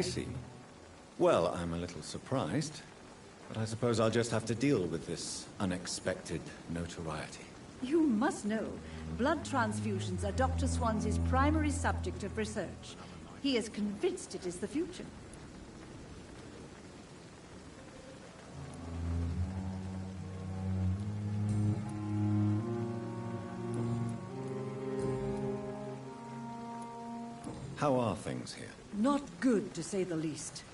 I see. Well, I'm a little surprised, but I suppose I'll just have to deal with this unexpected notoriety. You must know, blood transfusions are Dr. Swansea's primary subject of research. He is convinced it is the future. How are things here? Not good, to say the least.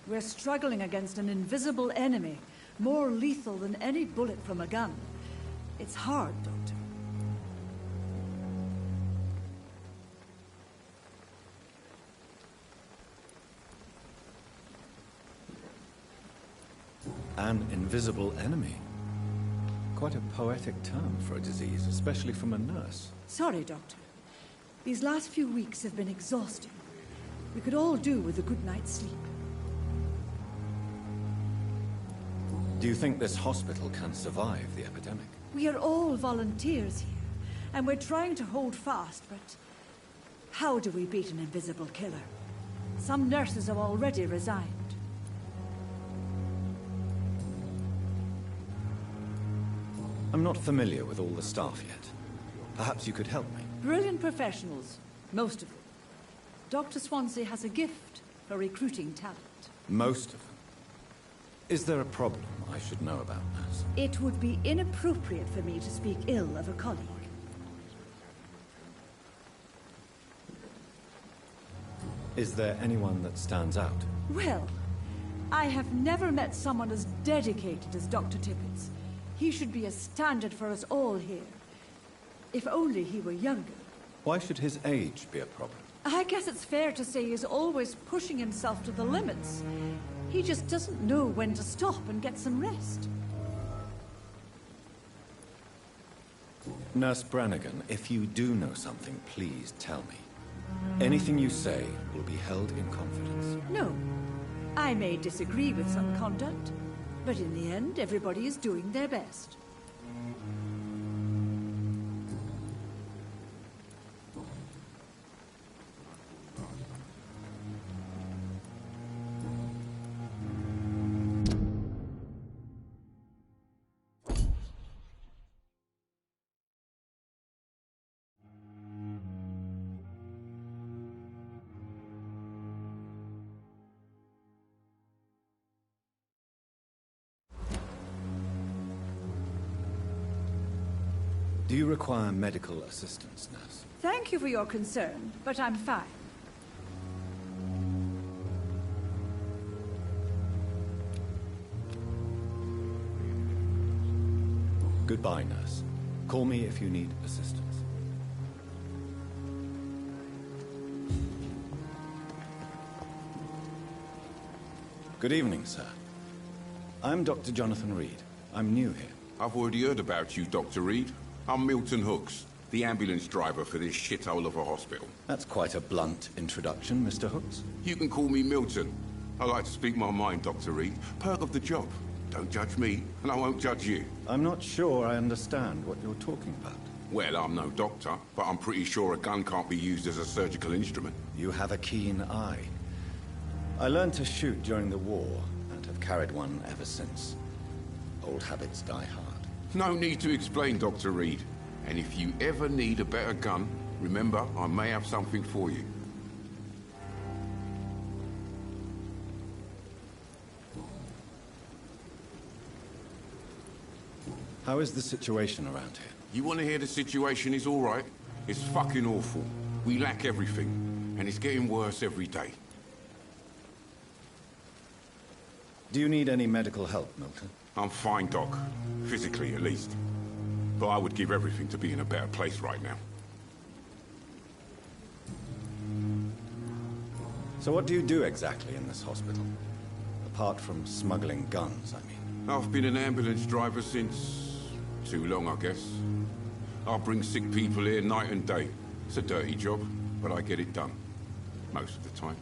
We're struggling against an invisible enemy, more lethal than any bullet from a gun. It's hard, Doctor. An invisible enemy? Quite a poetic term for a disease, especially from a nurse. Sorry, Doctor. These last few weeks have been exhausting. We could all do with a good night's sleep. Do you think this hospital can survive the epidemic? We are all volunteers here, and we're trying to hold fast, but how do we beat an invisible killer? Some nurses have already resigned. I'm not familiar with all the staff yet. Perhaps you could help me. Brilliant professionals, most of them. Dr. Swansea has a gift for recruiting talent. Most of them? Is there a problem I should know about, nurse? It would be inappropriate for me to speak ill of a colleague. Is there anyone that stands out? Well, I have never met someone as dedicated as Dr. Tippett's. He should be a standard for us all here. If only he were younger. Why should his age be a problem? I guess it's fair to say he's always pushing himself to the limits. He just doesn't know when to stop and get some rest. Nurse Brannigan, if you do know something, please tell me. Anything you say will be held in confidence. No. I may disagree with some conduct, but in the end, everybody is doing their best. Do you require medical assistance, nurse? Thank you for your concern, but I'm fine. Goodbye, nurse. Call me if you need assistance. Good evening, sir. I'm Dr. Jonathan Reed. I'm new here. I've already heard about you, Dr. Reed. I'm Milton Hooks, the ambulance driver for this shithole of a hospital. That's quite a blunt introduction, Mr. Hooks. You can call me Milton. I like to speak my mind, Dr. Reed. Perk of the job. Don't judge me, and I won't judge you. I'm not sure I understand what you're talking about. Well, I'm no doctor, but I'm pretty sure a gun can't be used as a surgical instrument. You have a keen eye. I learned to shoot during the war, and have carried one ever since. Old habits die hard. No need to explain, Dr. Reed. And if you ever need a better gun, remember, I may have something for you. How is the situation around here? You want to hear the situation is all right? It's fucking awful. We lack everything, and it's getting worse every day. Do you need any medical help, Milton? I'm fine, Doc. Physically, at least. But I would give everything to be in a better place right now. So what do you do exactly in this hospital? Apart from smuggling guns, I mean. I've been an ambulance driver since... too long, I guess. I bring sick people here night and day. It's a dirty job, but I get it done. Most of the time.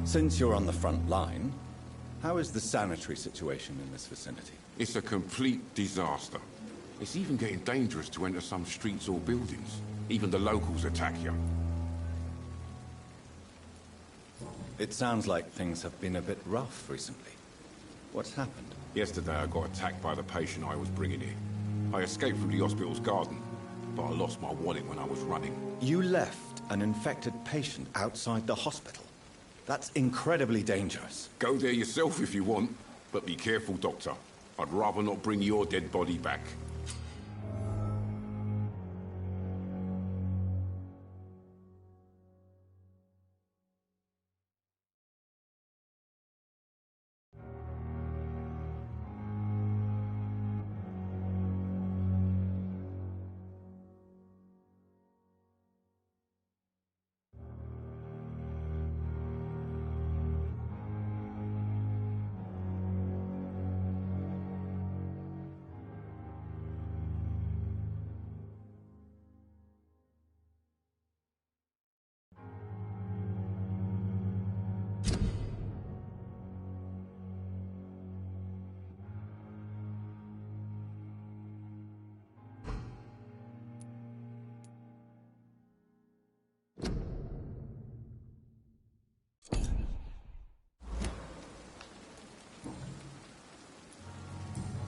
Since you're on the front line, how is the sanitary situation in this vicinity? It's a complete disaster. It's even getting dangerous to enter some streets or buildings. Even the locals attack you. It sounds like things have been a bit rough recently. What's happened? Yesterday I got attacked by the patient I was bringing here. I escaped from the hospital's garden, but I lost my wallet when I was running. You left an infected patient outside the hospital? That's incredibly dangerous. Go there yourself if you want, but be careful, Doctor. I'd rather not bring your dead body back.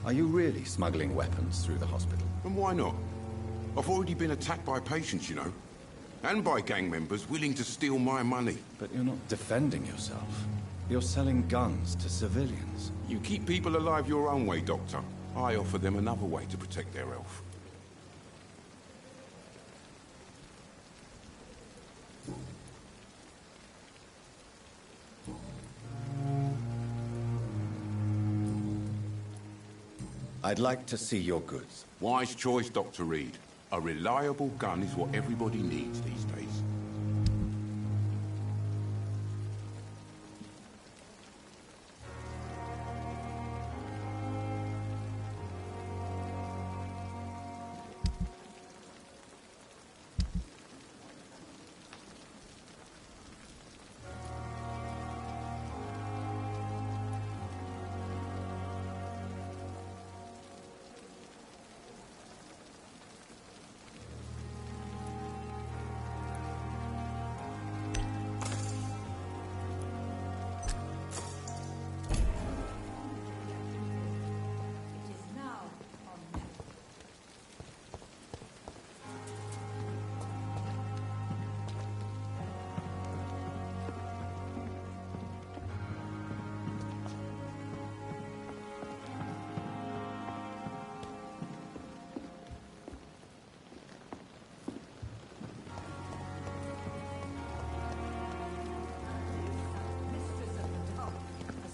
Are you really smuggling weapons through the hospital? And why not? I've already been attacked by patients, you know. And by gang members willing to steal my money. But you're not defending yourself. You're selling guns to civilians. You keep people alive your own way, Doctor. I offer them another way to protect their health. I'd like to see your goods. Wise choice, Dr. Reed. A reliable gun is what everybody needs these days.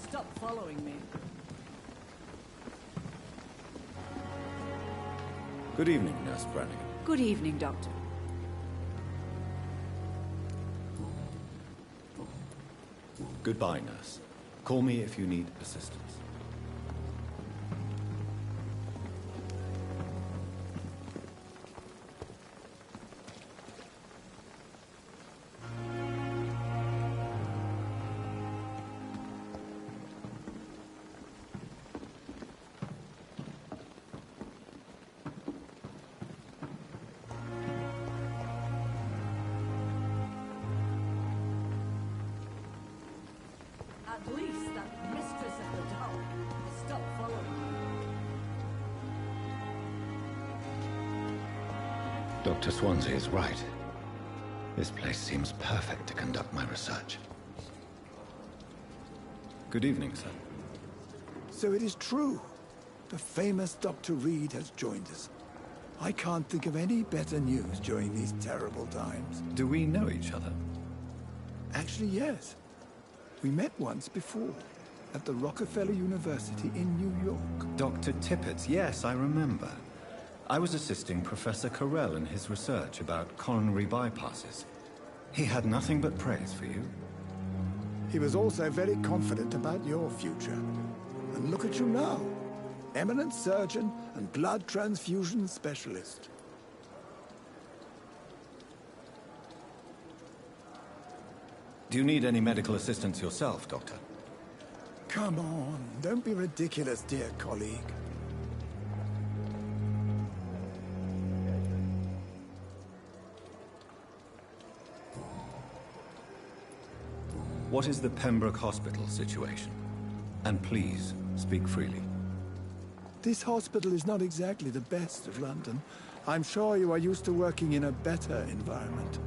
Stop following me. Good evening, Nurse Brannigan. Good evening, Doctor. Goodbye, Nurse. Call me if you need assistance. At least that mistress of the tower has stopped following me. Dr. Swansea is right. This place seems perfect to conduct my research. Good evening, sir. So it is true. The famous Dr. Reed has joined us. I can't think of any better news during these terrible times. Do we know each other? Actually, yes. We met once before, at the Rockefeller University in New York. Dr. Tippett, yes, I remember. I was assisting Professor Carell in his research about coronary bypasses. He had nothing but praise for you. He was also very confident about your future. And look at you now. Eminent surgeon and blood transfusion specialist. Do you need any medical assistance yourself, Doctor? Come on, don't be ridiculous, dear colleague. What is the Pembroke Hospital situation? And please, speak freely. This hospital is not exactly the best of London. I'm sure you are used to working in a better environment.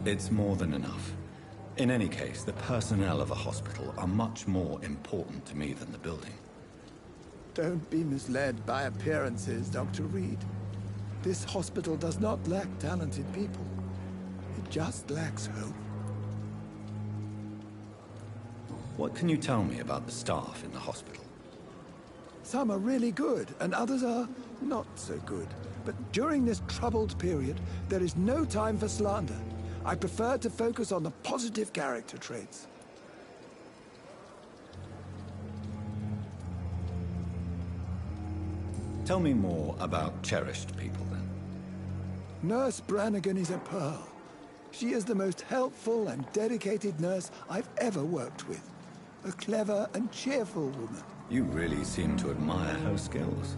It's more than enough. In any case, the personnel of a hospital are much more important to me than the building. Don't be misled by appearances, Dr. Reed. This hospital does not lack talented people. It just lacks hope. What can you tell me about the staff in the hospital? Some are really good, and others are not so good. But during this troubled period, there is no time for slander. I prefer to focus on the positive character traits. Tell me more about cherished people, then. Nurse Brannigan is a pearl. She is the most helpful and dedicated nurse I've ever worked with. A clever and cheerful woman. You really seem to admire her skills.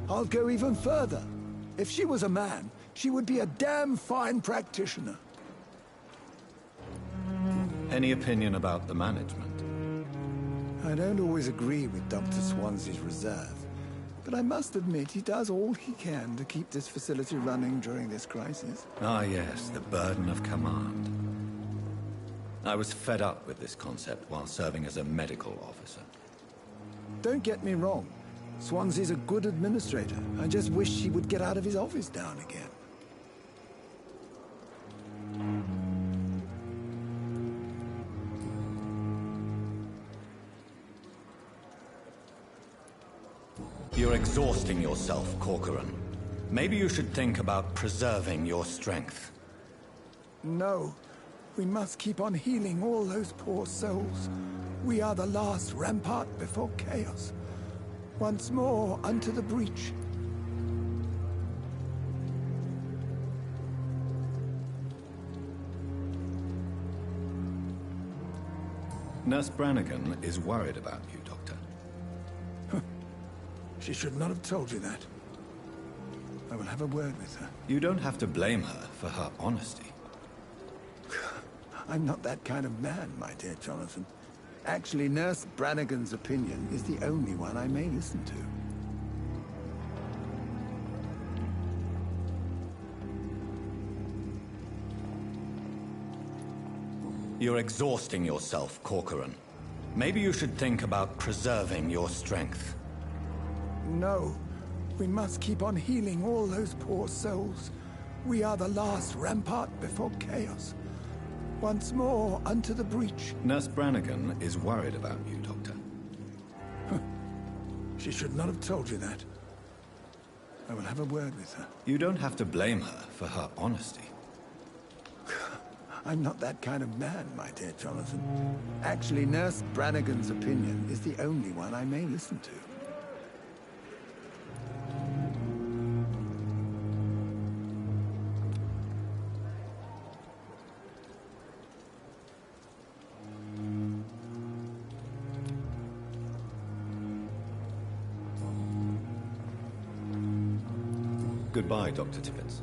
I'll go even further. If she was a man, she would be a damn fine practitioner. Any opinion about the management? I don't always agree with Dr. Swansea's reserve, but I must admit he does all he can to keep this facility running during this crisis. Ah, yes, the burden of command. I was fed up with this concept while serving as a medical officer. Don't get me wrong. Swansea's a good administrator. I just wish he would get out of his office now and again. You're exhausting yourself, Corcoran. Maybe you should think about preserving your strength. No. We must keep on healing all those poor souls. We are the last rampart before chaos. Once more unto the breach. Nurse Brannigan is worried about you, Doctor. She should not have told you that. I will have a word with her. You don't have to blame her for her honesty. I'm not that kind of man, my dear Jonathan. Actually, Nurse Brannigan's opinion is the only one I may listen to. You're exhausting yourself, Corcoran. Maybe you should think about preserving your strength. No. We must keep on healing all those poor souls. We are the last rampart before chaos. Once more unto the breach. Nurse Brannigan is worried about you, Doctor. She should not have told you that. I will have a word with her. You don't have to blame her for her honesty. I'm not that kind of man, my dear Jonathan. Actually, Nurse Brannigan's opinion is the only one I may listen to. Goodbye, Dr. Tippett.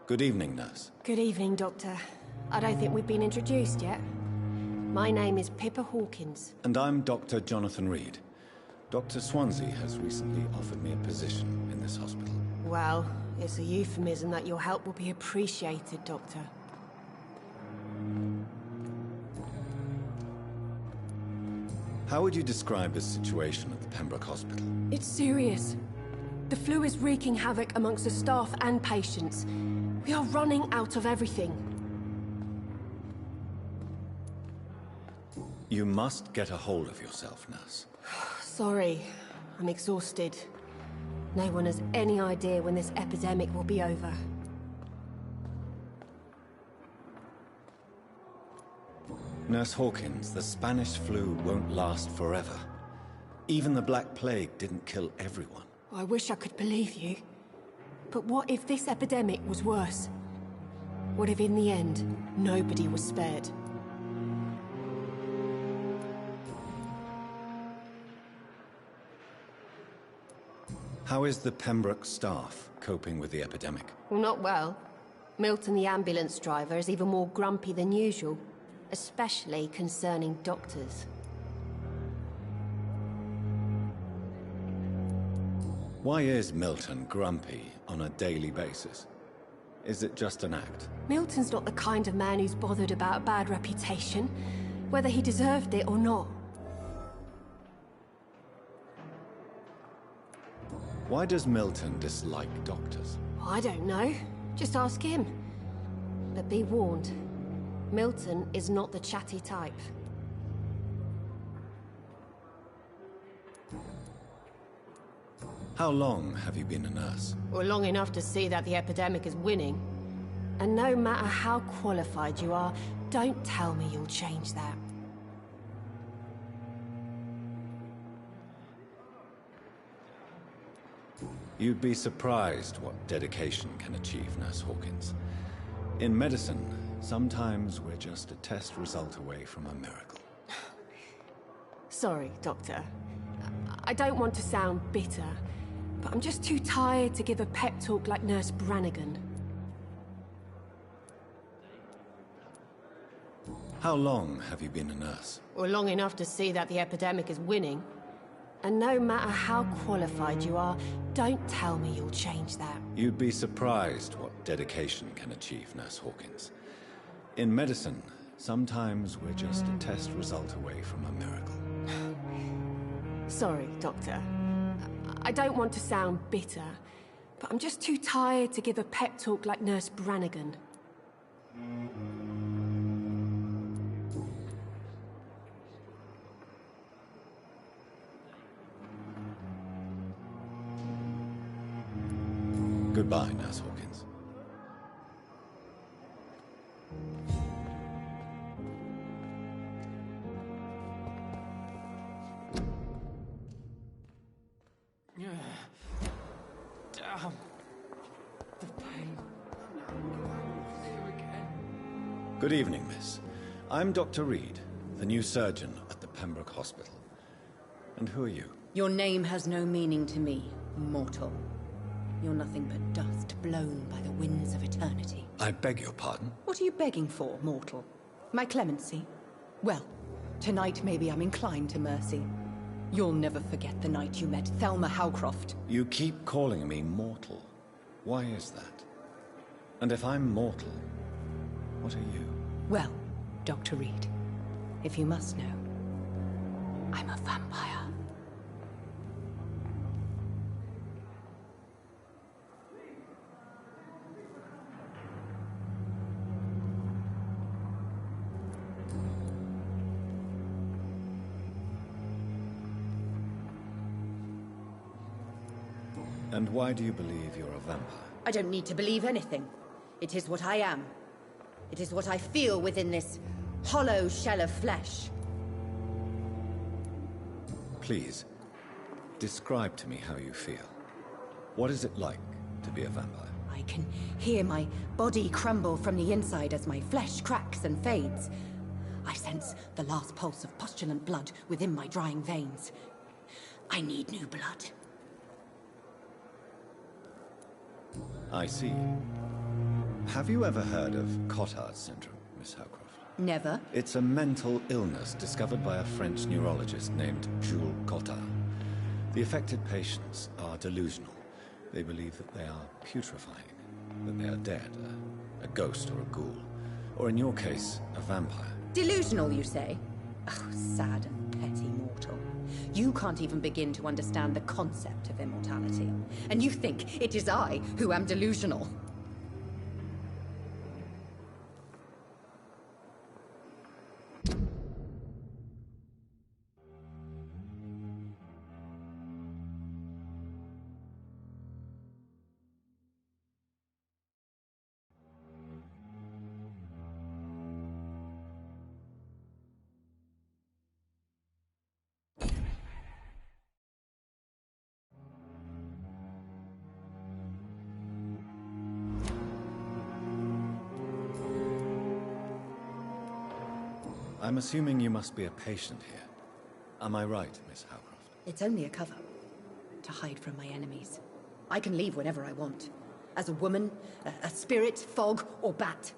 Good evening, nurse. Good evening, Doctor. I don't think we've been introduced yet. My name is Pippa Hawkins. And I'm Dr. Jonathan Reed. Dr. Swansea has recently offered me a position in this hospital. Well, it's a euphemism that your help will be appreciated, Doctor. How would you describe the situation at the Pembroke Hospital? It's serious. The flu is wreaking havoc amongst the staff and patients. We are running out of everything. You must get a hold of yourself, nurse. Sorry, I'm exhausted. No one has any idea when this epidemic will be over. Nurse Hawkins, the Spanish flu won't last forever. Even the Black Plague didn't kill everyone. I wish I could believe you. But what if this epidemic was worse? What if in the end, nobody was spared? How is the Pembroke staff coping with the epidemic? Well, not well. Milton, the ambulance driver, is even more grumpy than usual. Especially concerning doctors. Why is Milton grumpy on a daily basis? Is it just an act? Milton's not the kind of man who's bothered about a bad reputation, whether he deserved it or not. Why does Milton dislike doctors? I don't know. Just ask him. But be warned, Milton is not the chatty type. How long have you been a nurse? Well, long enough to see that the epidemic is winning. And no matter how qualified you are, don't tell me you'll change that. You'd be surprised what dedication can achieve, Nurse Hawkins. In medicine, sometimes we're just a test result away from a miracle. Sorry, Doctor. I don't want to sound bitter, but I'm just too tired to give a pep talk like Nurse Brannigan. How long have you been a nurse? Well, long enough to see that the epidemic is winning. And no matter how qualified you are, don't tell me you'll change that. You'd be surprised what dedication can achieve, Nurse Hawkins. In medicine, sometimes we're just a test result away from a miracle. Sorry, Doctor. I don't want to sound bitter, but I'm just too tired to give a pep talk like Nurse Brannigan. Goodbye, Nurse Hawkins. Damn. The pain. Good evening, miss. I'm Dr. Reed, the new surgeon at the Pembroke Hospital. And who are you? Your name has no meaning to me, mortal. You're nothing but dust blown by the winds of eternity. I beg your pardon? What are you begging for, mortal? My clemency? Well, tonight maybe I'm inclined to mercy. You'll never forget the night you met Thelma Howcroft. You keep calling me mortal. Why is that? And if I'm mortal, what are you? Well, Dr. Reed, if you must know, I'm a vampire. And why do you believe you're a vampire? I don't need to believe anything. It is what I am. It is what I feel within this hollow shell of flesh. Please, describe to me how you feel. What is it like to be a vampire? I can hear my body crumble from the inside as my flesh cracks and fades. I sense the last pulse of postulant blood within my drying veins. I need new blood. I see. Have you ever heard of Cotard's syndrome, Miss Howcroft? Never. It's a mental illness discovered by a French neurologist named Jules Cotard. The affected patients are delusional. They believe that they are putrefying, that they are dead, a ghost or a ghoul, or in your case, a vampire. Delusional, you say? Oh, sad and petty mortal. You can't even begin to understand the concept of immortality. And you think it is I who am delusional. I'm assuming you must be a patient here. Am I right, Miss Howcroft? It's only a cover. To hide from my enemies. I can leave whenever I want. As a woman, a spirit, fog, or bat.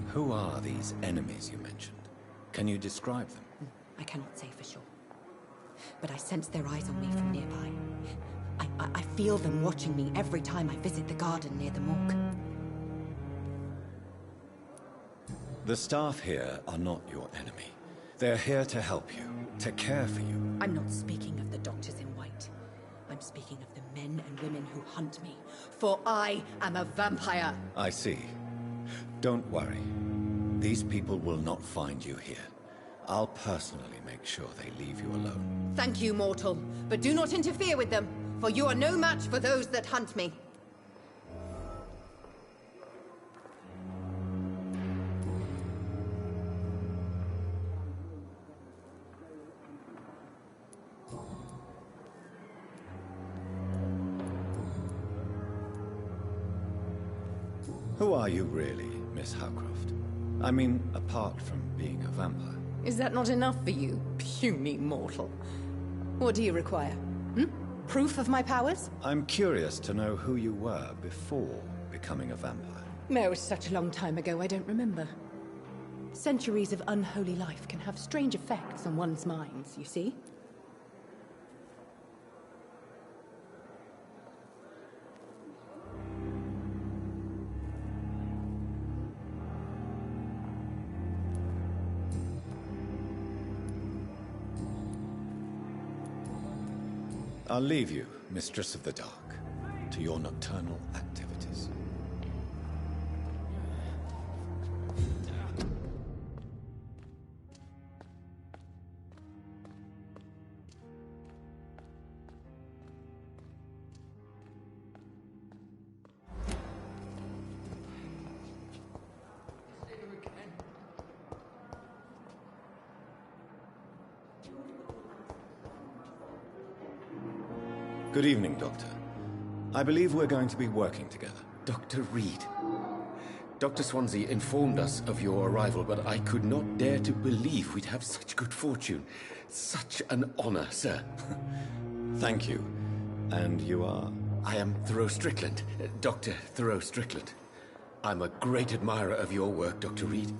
Who are these enemies you mentioned? Can you describe them? I cannot say for sure. But I sense their eyes on me from nearby. I feel them watching me every time I visit the garden near the morgue. The staff here are not your enemy. They're here to help you, to care for you. I'm not speaking of the doctors in white. I'm speaking of the men and women who hunt me. For I am a vampire! I see. Don't worry. These people will not find you here. I'll personally make sure they leave you alone. Thank you, mortal. But do not interfere with them, for you are no match for those that hunt me. Who are you really, Miss Howcroft? I mean, apart from being a vampire. Is that not enough for you, puny mortal? What do you require? Hmm? Proof of my powers? I'm curious to know who you were before becoming a vampire. It was such a long time ago, I don't remember. Centuries of unholy life can have strange effects on one's minds, you see? I'll leave you, Mistress of the Dark, to your nocturnal activities. Good evening, Doctor. I believe we're going to be working together. Dr. Reed. Dr. Swansea informed us of your arrival, but I could not dare to believe we'd have such good fortune. Such an honor, sir. Thank you. And you are? I am Thoreau Strickland, Dr. Thoreau Strickland. I'm a great admirer of your work, Dr. Reed.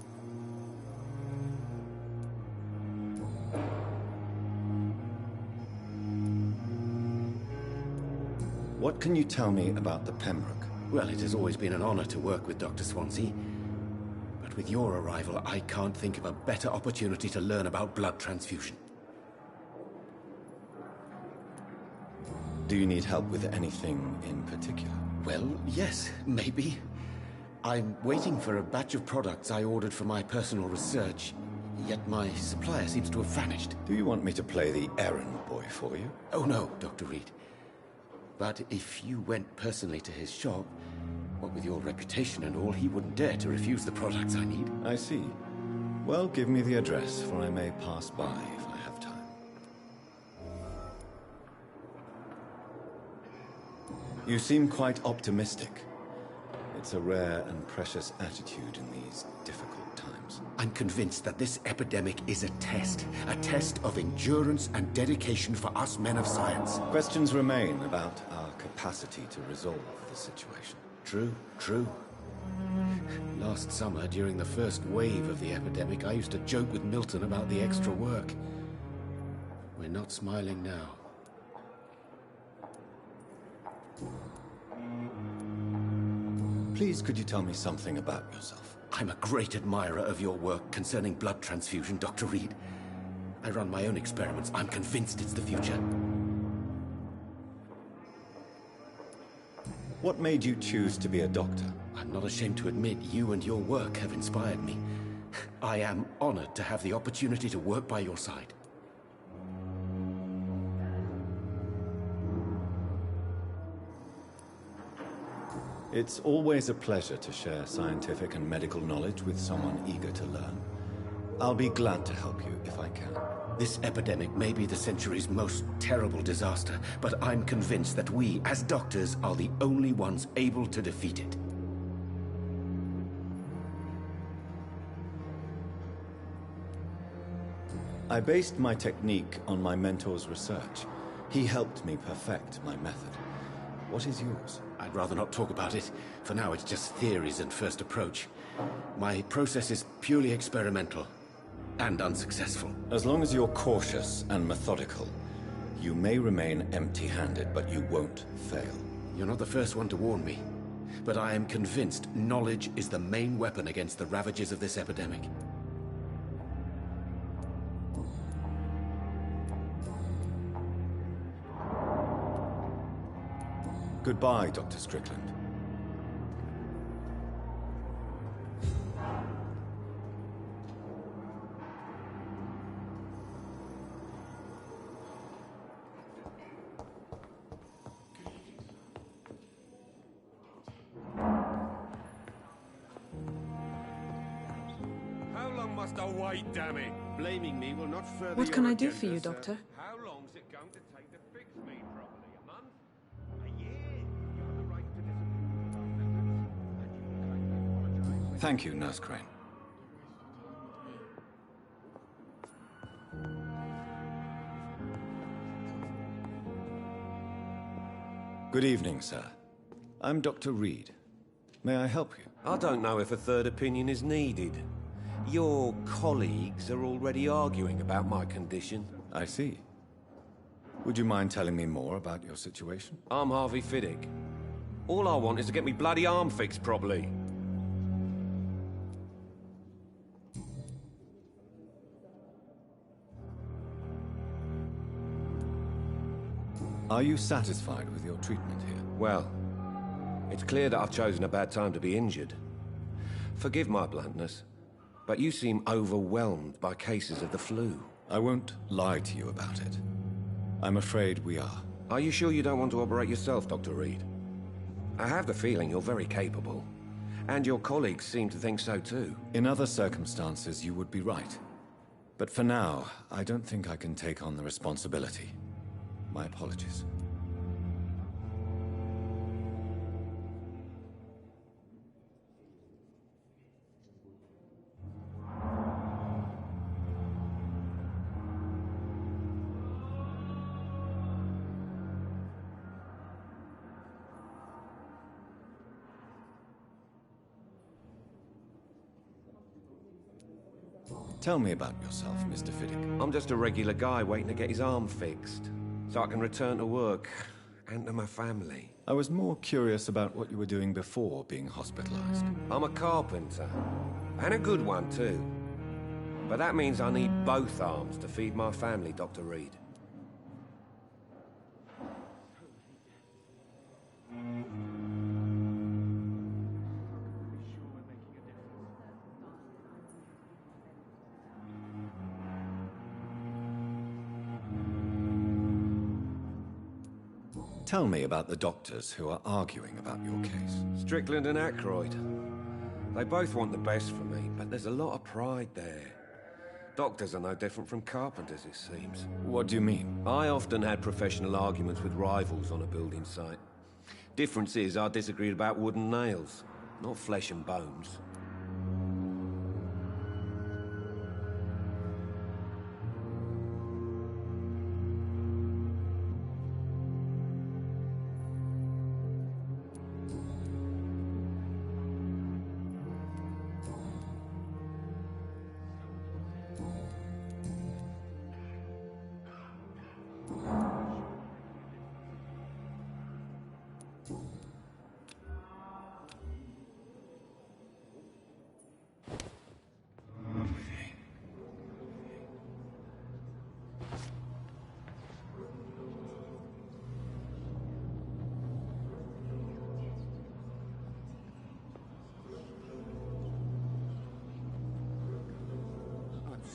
What can you tell me about the Pembroke? Well, it has always been an honor to work with Dr. Swansea. But with your arrival, I can't think of a better opportunity to learn about blood transfusion. Do you need help with anything in particular? Well, yes, maybe. I'm waiting for a batch of products I ordered for my personal research, yet my supplier seems to have vanished. Do you want me to play the errand boy for you? Oh no, Dr. Reed. But if you went personally to his shop, what with your reputation and all, he wouldn't dare to refuse the products I need. I see. Well, give me the address, for I may pass by if I have time. You seem quite optimistic. It's a rare and precious attitude in these difficult times. I'm convinced that this epidemic is a test of endurance and dedication for us men of science. Questions remain about our capacity to resolve the situation. True, true. Last summer, during the first wave of the epidemic, I used to joke with Milton about the extra work. We're not smiling now. Please, could you tell me something about yourself? I'm a great admirer of your work concerning blood transfusion, Dr. Reed. I run my own experiments. I'm convinced it's the future. What made you choose to be a doctor? I'm not ashamed to admit you and your work have inspired me. I am honored to have the opportunity to work by your side. It's always a pleasure to share scientific and medical knowledge with someone eager to learn. I'll be glad to help you if I can. This epidemic may be the century's most terrible disaster, but I'm convinced that we, as doctors, are the only ones able to defeat it. I based my technique on my mentor's research. He helped me perfect my method. What is yours? I'd rather not talk about it. For now, it's just theories and first approach. My process is purely experimental and unsuccessful. As long as you're cautious and methodical, you may remain empty-handed, but you won't fail. You're not the first one to warn me, but I am convinced knowledge is the main weapon against the ravages of this epidemic. Goodbye, Dr. Strickland. How long must I wait, damn it? Blaming me will not further What can I do for you, Doctor? How long's it going to take to fix me properly? A month? A year? You have the right to disapprove of our methods, and you will kindly apologize when... Thank you, Nurse Crane. Good evening, sir. I'm Dr. Reed. May I help you? I don't know if a third opinion is needed. Your colleagues are already arguing about my condition. I see. Would you mind telling me more about your situation? I'm Harvey Fiddick. All I want is to get me bloody arm fixed properly. Are you satisfied with your treatment here? Well, it's clear that I've chosen a bad time to be injured. Forgive my bluntness, but you seem overwhelmed by cases of the flu. I won't lie to you about it. I'm afraid we are. Are you sure you don't want to operate yourself, Dr. Reed? I have the feeling you're very capable, and your colleagues seem to think so too. In other circumstances, you would be right. But for now, I don't think I can take on the responsibility. My apologies. Tell me about yourself, Mr. Fiddick. I'm just a regular guy waiting to get his arm fixed, so I can return to work and to my family. I was more curious about what you were doing before being hospitalized. I'm a carpenter, and a good one too. But that means I need both arms to feed my family, Dr. Reed. Tell me about the doctors who are arguing about your case. Strickland and Aykroyd. They both want the best for me, but there's a lot of pride there. Doctors are no different from carpenters, it seems. What do you mean? I often had professional arguments with rivals on a building site. Difference is, I disagreed about wooden nails, not flesh and bones.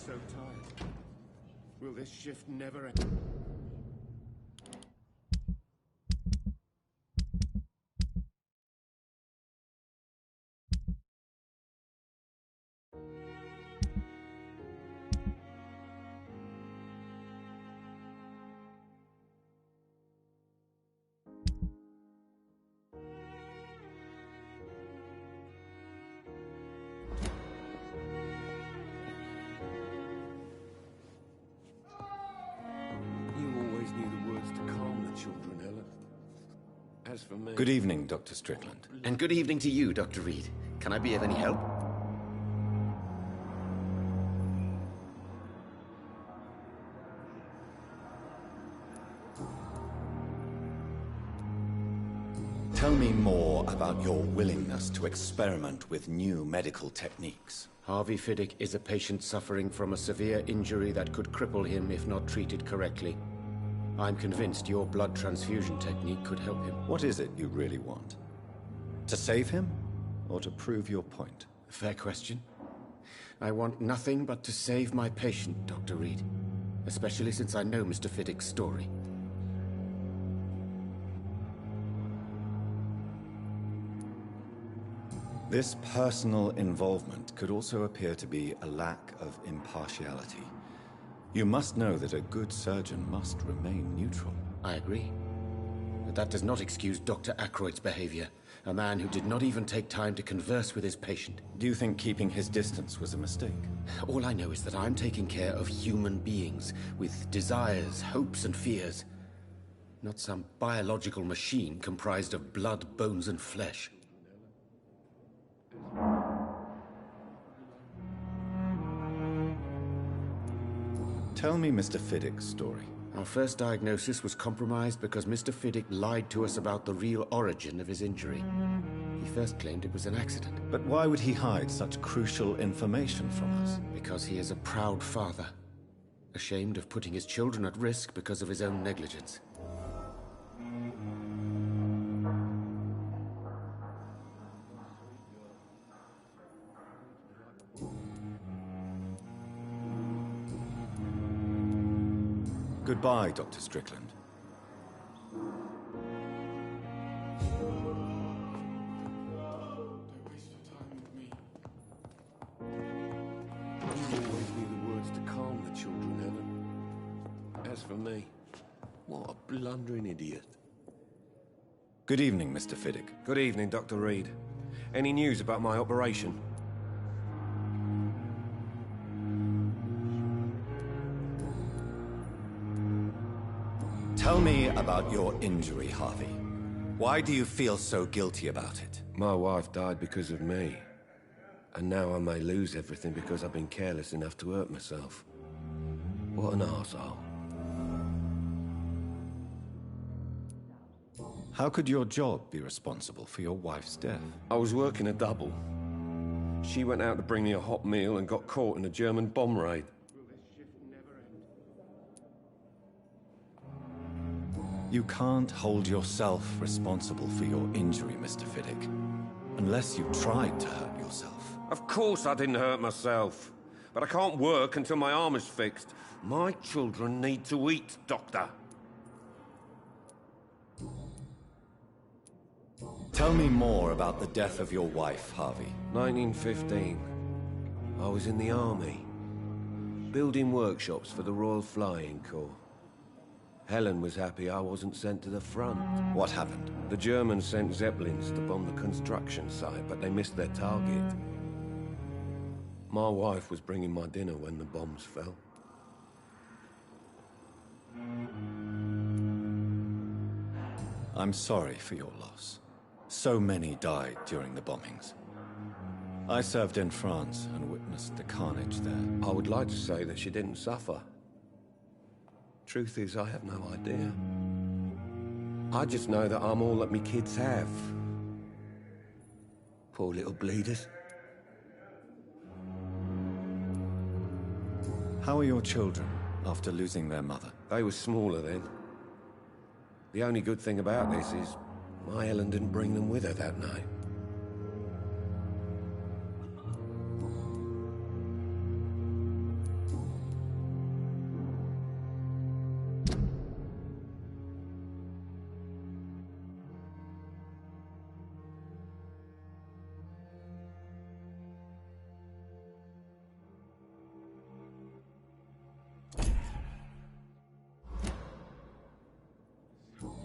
So tired. Will this shift never end? As for me... Good evening, Dr. Strickland. And good evening to you, Dr. Reed. Can I be of any help? Tell me more about your willingness to experiment with new medical techniques. Harvey Fiddick is a patient suffering from a severe injury that could cripple him if not treated correctly. I'm convinced your blood transfusion technique could help him. What is it you really want? To save him, or to prove your point? Fair question. I want nothing but to save my patient, Dr. Reed. Especially since I know Mr. Fiddick's story. This personal involvement could also appear to be a lack of impartiality. You must know that a good surgeon must remain neutral. I agree. But that does not excuse Dr. Aykroyd's behavior. A man who did not even take time to converse with his patient. Do you think keeping his distance was a mistake? All I know is that I'm taking care of human beings with desires, hopes, and fears. Not some biological machine comprised of blood, bones, and flesh. Tell me Mr. Fiddick's story. Our first diagnosis was compromised because Mr. Fiddick lied to us about the real origin of his injury. He first claimed it was an accident. But why would he hide such crucial information from us? Because he is a proud father, ashamed of putting his children at risk because of his own negligence. Goodbye, Dr. Strickland. Don't waste your time with me. You always knew the words to calm the children, Helen. As for me, what a blundering idiot. Good evening, Mr. Fiddick. Good evening, Dr. Reed. Any news about my operation? Tell me about your injury, Harvey. Why do you feel so guilty about it? My wife died because of me. And now I may lose everything because I've been careless enough to hurt myself. What an arsehole. How could your job be responsible for your wife's death? I was working a double. She went out to bring me a hot meal and got caught in a German bomb raid. You can't hold yourself responsible for your injury, Mr. Fiddick, unless you tried to hurt yourself. Of course I didn't hurt myself. But I can't work until my arm is fixed. My children need to eat, Doctor. Tell me more about the death of your wife, Harvey. 1915. I was in the army, building workshops for the Royal Flying Corps. Helen was happy I wasn't sent to the front. What happened? The Germans sent Zeppelins to bomb the construction site, but they missed their target. My wife was bringing my dinner when the bombs fell. I'm sorry for your loss. So many died during the bombings. I served in France and witnessed the carnage there. I would like to say that she didn't suffer. Truth is, I have no idea. I just know that I'm all that me kids have. Poor little bleeders. How are your children after losing their mother? They were smaller then. The only good thing about this is my Helen didn't bring them with her that night.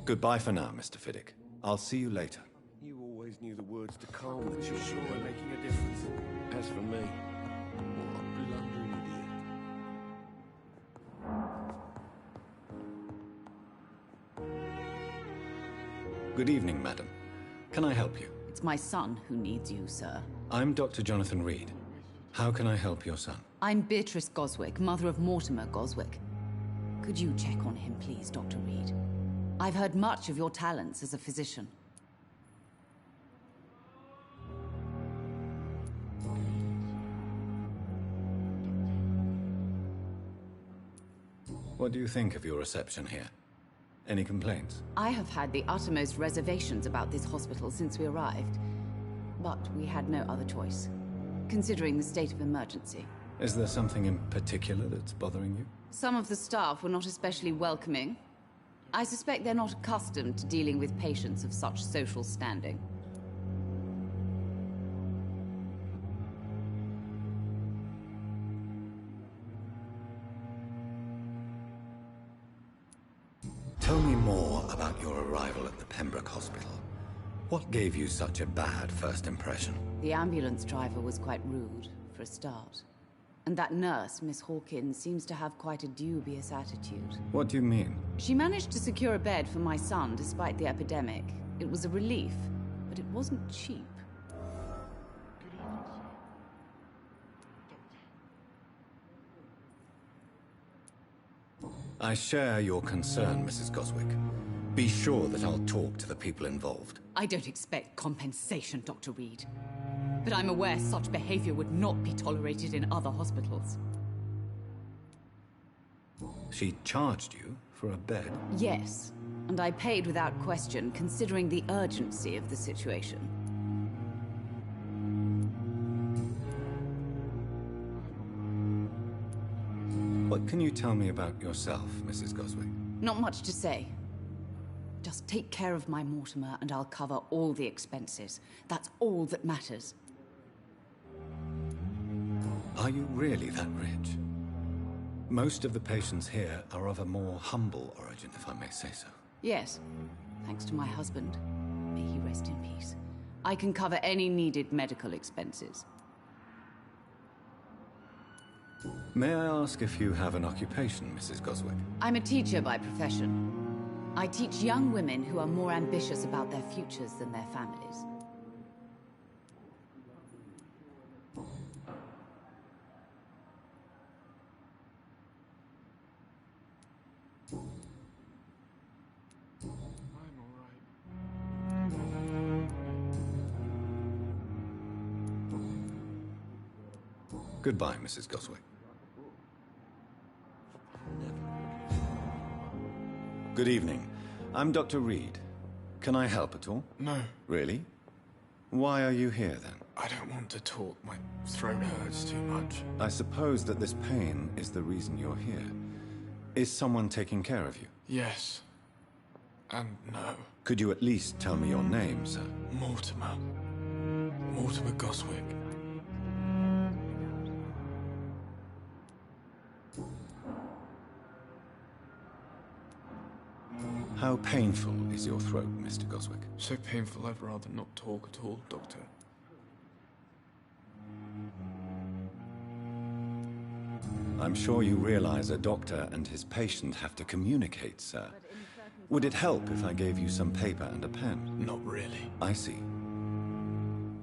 Goodbye for now, Mr. Fiddick. I'll see you later. You always knew the words to calm the children. Sure, we're making a difference. As for me, what a blundering idiot. Good evening, madam. Can I help you? It's my son who needs you, sir. I'm Dr. Jonathan Reed. How can I help your son? I'm Beatrice Goswick, mother of Mortimer Goswick. Could you check on him, please, Dr. Reed? I've heard much of your talents as a physician. What do you think of your reception here? Any complaints? I have had the uttermost reservations about this hospital since we arrived. But we had no other choice, considering the state of emergency. Is there something in particular that's bothering you? Some of the staff were not especially welcoming. I suspect they're not accustomed to dealing with patients of such social standing. Tell me more about your arrival at the Pembroke Hospital. What gave you such a bad first impression? The ambulance driver was quite rude, for a start. And that nurse, Miss Hawkins, seems to have quite a dubious attitude. What do you mean? She managed to secure a bed for my son despite the epidemic. It was a relief, but it wasn't cheap. I share your concern, Mrs. Goswick. Be sure that I'll talk to the people involved. I don't expect compensation, Dr. Reed. But I'm aware such behavior would not be tolerated in other hospitals. She charged you for a bed? Yes, and I paid without question, considering the urgency of the situation. What can you tell me about yourself, Mrs. Goswick? Not much to say. Just take care of my Mortimer and I'll cover all the expenses. That's all that matters. Are you really that rich? Most of the patients here are of a more humble origin, if I may say so. Yes, thanks to my husband. May he rest in peace. I can cover any needed medical expenses. May I ask if you have an occupation, Mrs. Goswick? I'm a teacher by profession. I teach young women who are more ambitious about their futures than their families. Goodbye, Mrs. Goswick. Good evening. I'm Dr. Reed. Can I help at all? No. Really? Why are you here, then? I don't want to talk. My throat hurts too much. I suppose that this pain is the reason you're here. Is someone taking care of you? Yes. And no. Could you at least tell me your name, sir? Mortimer. Mortimer Goswick. How painful is your throat, Mr. Goswick? So painful I'd rather not talk at all, Doctor. I'm sure you realize a doctor and his patient have to communicate, sir. Would it help if I gave you some paper and a pen? Not really. I see.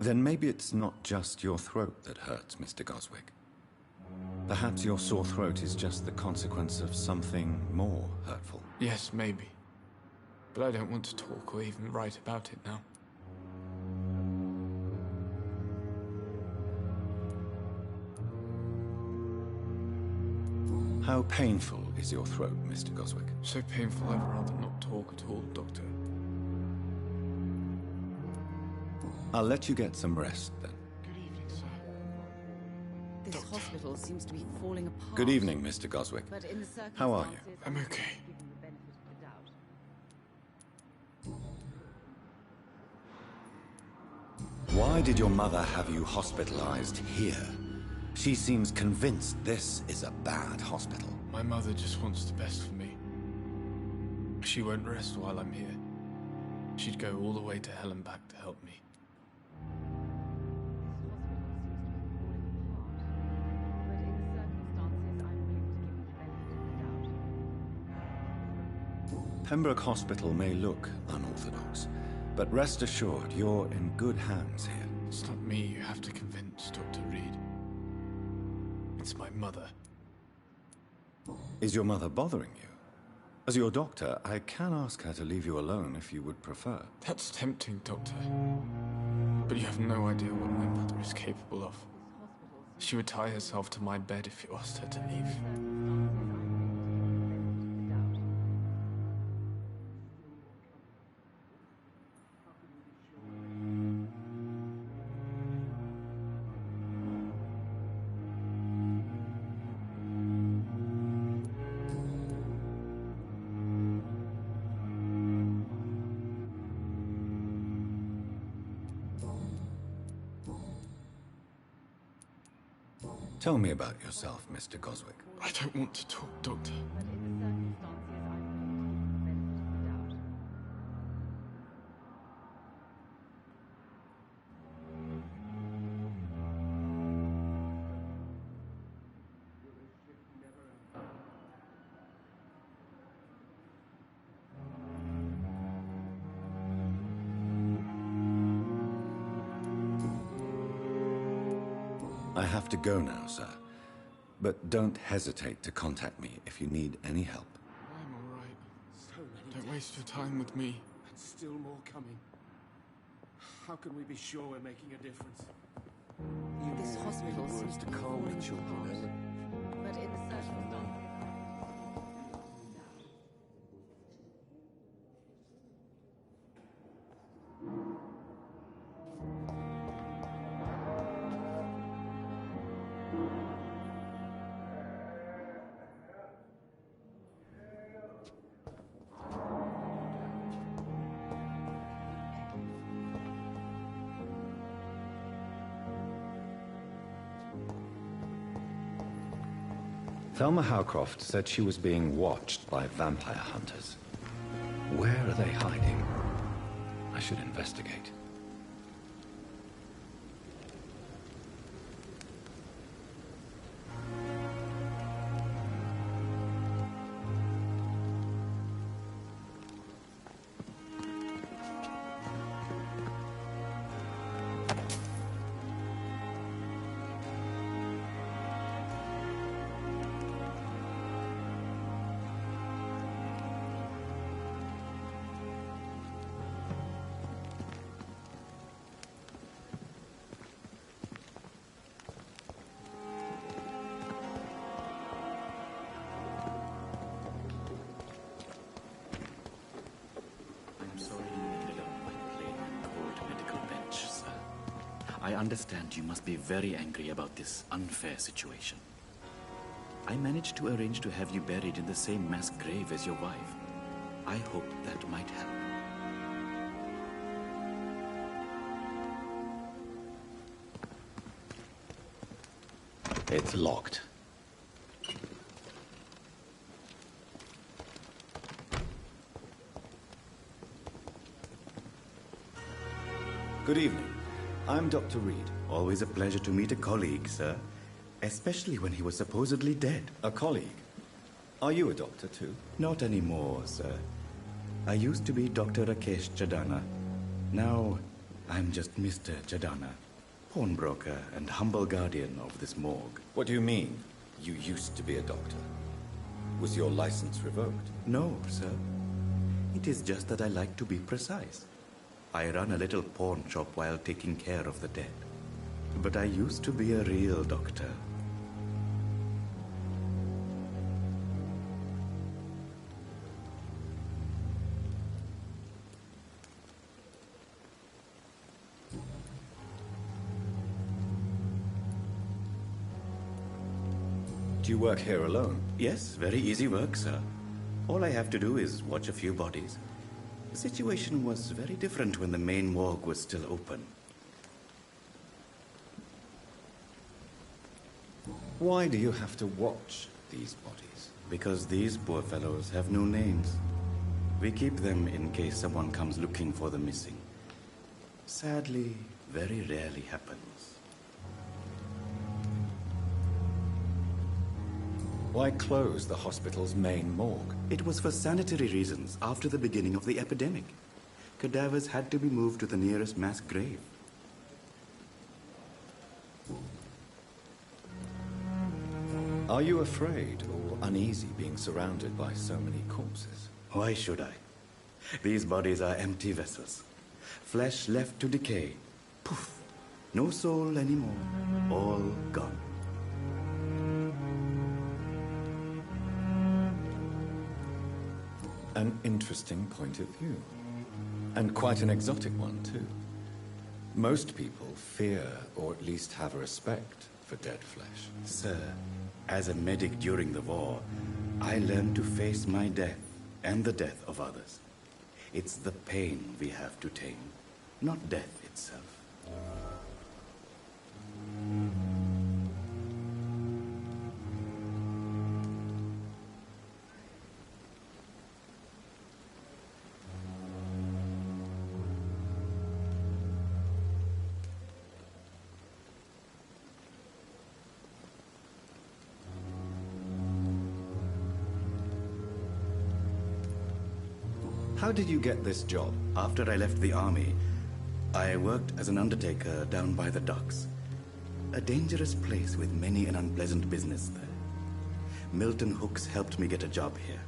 Then maybe it's not just your throat that hurts, Mr. Goswick. Perhaps your sore throat is just the consequence of something more hurtful. Yes, maybe. But I don't want to talk or even write about it now. How painful is your throat, Mr. Goswick? So painful I'd rather not talk at all, Doctor. I'll let you get some rest, then. Good evening, sir. This Doctor. hospital seems to be falling apart. Good evening, Mr. Goswick. But in the How are you? circumstances, I'm okay. give you the benefit of the doubt. Why did your mother have you hospitalized here? She seems convinced this is a bad hospital. My mother just wants the best for me. She won't rest while I'm here. She'd go all the way to hell and back to help me. Pembroke Hospital may look unorthodox, but rest assured you're in good hands here. It's not me you have to convince, Dr. Reed. It's my mother. Is your mother bothering you? As your doctor, I can ask her to leave you alone if you would prefer. That's tempting, Doctor. But you have no idea what my mother is capable of. She would tie herself to my bed if you asked her to leave. Tell me about yourself, Mr. Goswick. I don't want to talk, Doctor. I have to go now, sir. But don't hesitate to contact me if you need any help. I'm all right. Don't waste your time with me. And still more coming. How can we be sure we're making a difference? This hospital seems to calm the children, Ellen. But in the search for Dr. Thelma Howcroft said she was being watched by vampire hunters. Where are they hiding? I should investigate. I understand you must be very angry about this unfair situation. I managed to arrange to have you buried in the same mass grave as your wife. I hope that might help. It's locked. Good evening. I'm Dr. Reed. Always a pleasure to meet a colleague, sir. Especially when he was supposedly dead. A colleague? Are you a doctor too? Not anymore, sir. I used to be Dr. Rakesh Chadana. Now, I'm just Mr. Chadana, pawnbroker and humble guardian of this morgue. What do you mean, you used to be a doctor? Was your license revoked? No, sir. It is just that I like to be precise. I run a little pawn shop while taking care of the dead. But I used to be a real doctor. Do you work here alone? Yes, very easy work, sir. All I have to do is watch a few bodies. The situation was very different when the main morgue was still open. Why do you have to watch these bodies? Because these poor fellows have no names. We keep them in case someone comes looking for the missing. Sadly, very rarely happens. Why close the hospital's main morgue? It was for sanitary reasons after the beginning of the epidemic. Cadavers had to be moved to the nearest mass grave. Are you afraid or uneasy being surrounded by so many corpses? Why should I? These bodies are empty vessels. Flesh left to decay. Poof. No soul anymore. All gone. An interesting point of view. And quite an exotic one, too. Most people fear, or at least have a respect, for dead flesh. Sir, as a medic during the war, I learned to face my death and the death of others. It's the pain we have to tame, not death itself. How did you get this job? After I left the army, I worked as an undertaker down by the docks. A dangerous place with many an unpleasant business there. Milton Hooks helped me get a job here.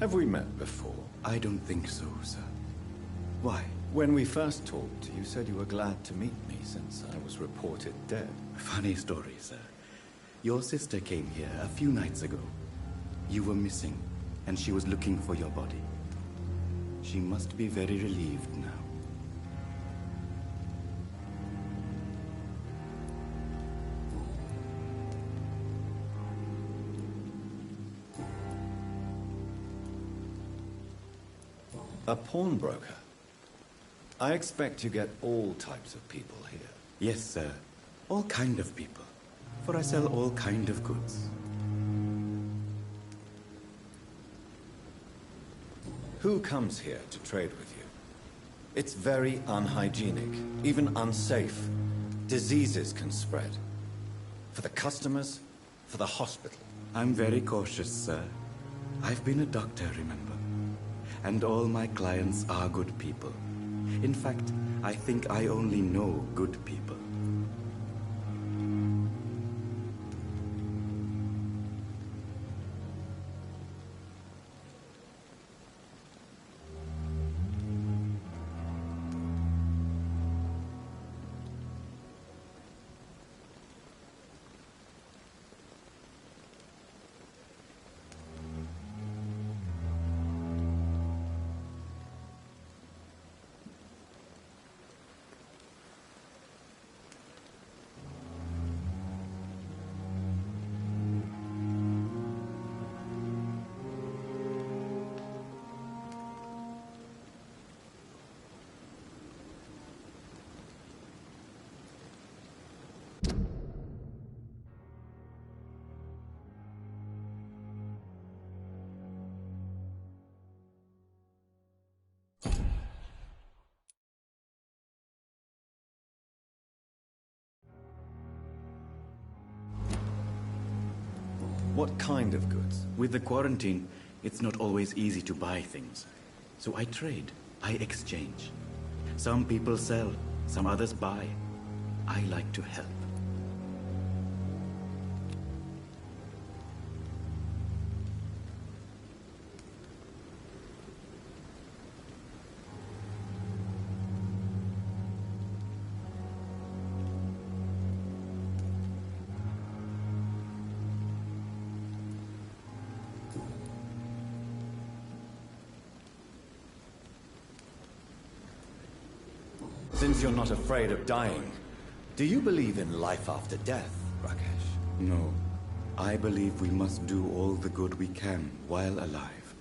Have we met before? I don't think so, sir. Why? When we first talked, you said you were glad to meet me since I was reported dead. Funny story, sir. Your sister came here a few nights ago. You were missing, and she was looking for your body. She must be very relieved now. A pawnbroker? I expect you get all types of people here. Yes, sir. All kind of people. For I sell all kind of goods. Who comes here to trade with you? It's very unhygienic, even unsafe. Diseases can spread. For the customers, for the hospital. I'm very cautious, sir. I've been a doctor, remember? And all my clients are good people. In fact, I think I only know good people. What kind of goods? With the quarantine, it's not always easy to buy things. So I trade, I exchange. Some people sell, some others buy. I like to help. Since you're not afraid of dying, do you believe in life after death, Rakesh? No. I believe we must do all the good we can while alive.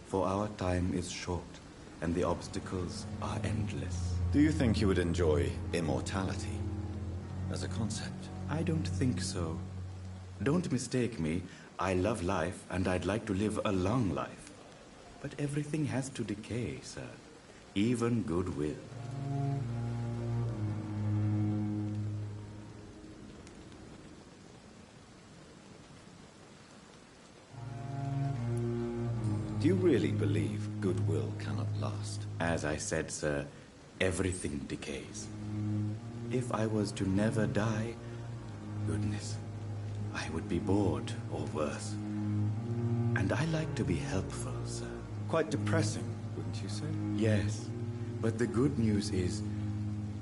For our time is short, and the obstacles are endless. Do you think you would enjoy immortality as a concept? I don't think so. Don't mistake me. I love life, and I'd like to live a long life. But everything has to decay, sir. Even goodwill. Do you really believe goodwill cannot last? As I said, sir, everything decays. If I was to never die, goodness, I would be bored or worse. And I like to be helpful, sir. Quite depressing, wouldn't you say? Yes, but the good news is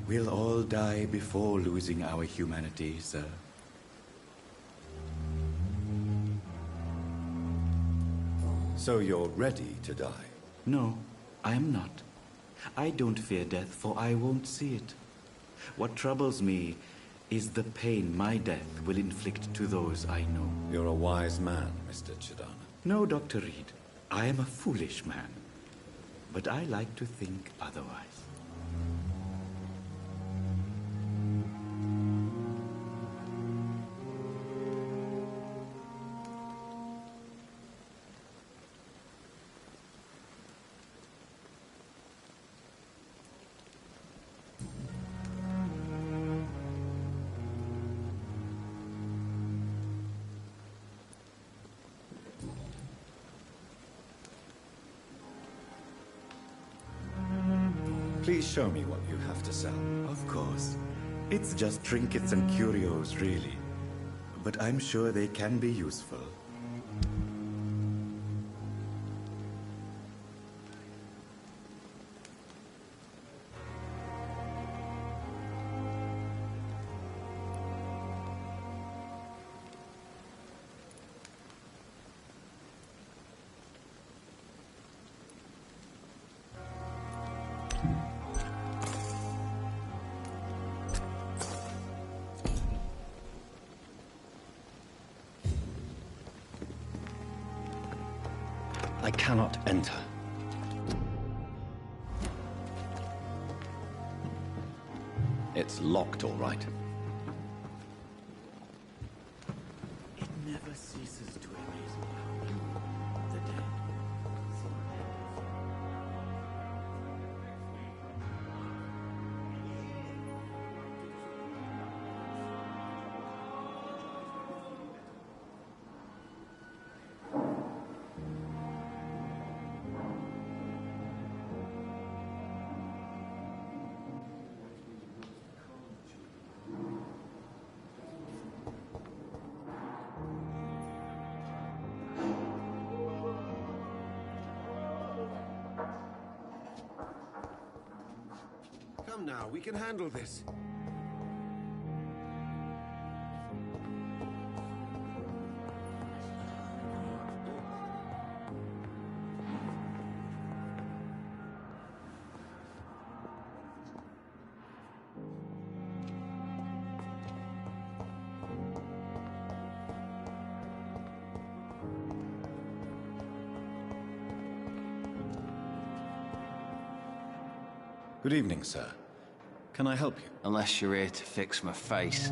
we'll all die before losing our humanity, sir. So you're ready to die? No, I am not. I don't fear death, for I won't see it. What troubles me is the pain my death will inflict to those I know. You're a wise man, Mr. Chidana. No, Dr. Reed. I am a foolish man. But I like to think otherwise. Please show me what you have to sell. Of course. It's just trinkets and curios, really. But I'm sure they can be useful. I cannot enter. It's locked, all right. It never ceases to amaze me how you, the dead, Come now, we can handle this. Good evening, sir. Can I help you? Unless you're here to fix my face.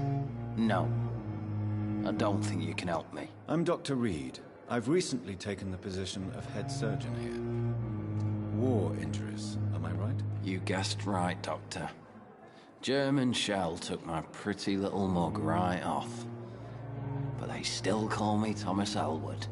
No. I don't think you can help me. I'm Dr. Reed. I've recently taken the position of head surgeon here. War injuries, am I right? You guessed right, Doctor. German shell took my pretty little mug right off. But they still call me Thomas Elwood.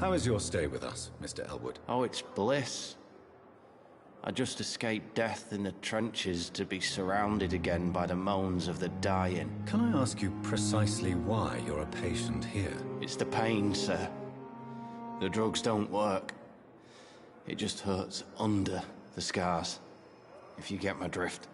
How is your stay with us, Mr. Elwood? Oh, it's bliss. I just escaped death in the trenches to be surrounded again by the moans of the dying. Can I ask you precisely why you're a patient here? It's the pain, sir. The drugs don't work. It just hurts under the scars, if you get my drift.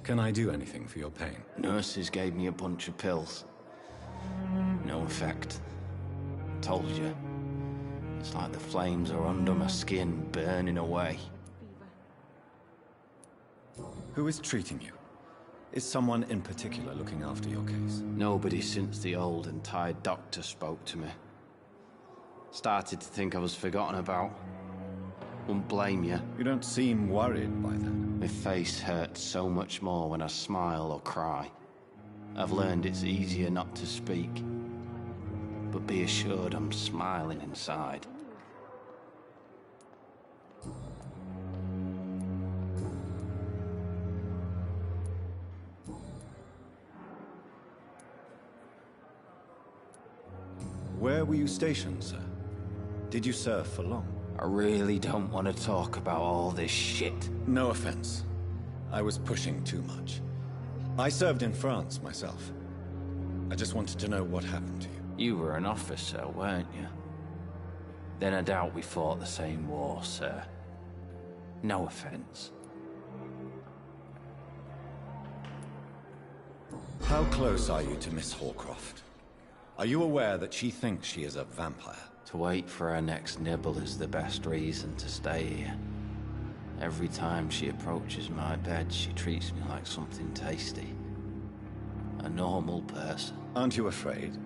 Can I do anything for your pain? Nurses gave me a bunch of pills. No effect. Told you. It's like the flames are under my skin, burning away. Who is treating you? Is someone in particular looking after your case? Nobody since the old and tired doctor spoke to me. Started to think I was forgotten about. Wouldn't blame you. You don't seem worried by that. My face hurts so much more when I smile or cry. I've learned it's easier not to speak. But be assured I'm smiling inside. Where were you stationed, sir? Did you serve for long? I really don't want to talk about all this shit. No offense. I was pushing too much. I served in France myself. I just wanted to know what happened to you. You were an officer, weren't you? Then I doubt we fought the same war, sir. No offense. How close are you to Miss Horcroft? Are you aware that she thinks she is a vampire? To wait for her next nibble is the best reason to stay here. Every time she approaches my bed, she treats me like something tasty. A normal person. Aren't you afraid?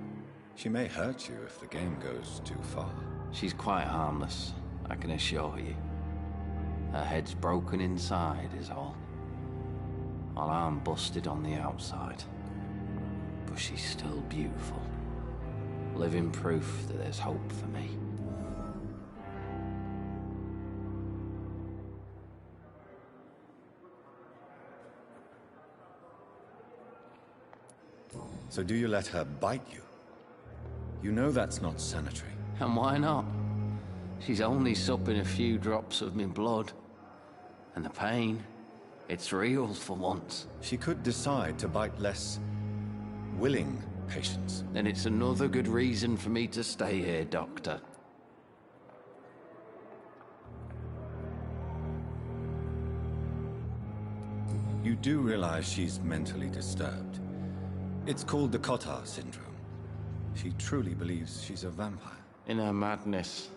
She may hurt you if the game goes too far. She's quite harmless, I can assure you. Her head's broken inside is all. While I'm busted on the outside. But she's still beautiful. Living proof that there's hope for me. So do you let her bite you? You know that's not sanitary. And why not? She's only supping a few drops of me blood. And the pain, it's real for once. She could decide to bite less willing patients. Then it's another good reason for me to stay here, Doctor. You do realize she's mentally disturbed. It's called the Cotard syndrome. She truly believes she's a vampire. In her madness,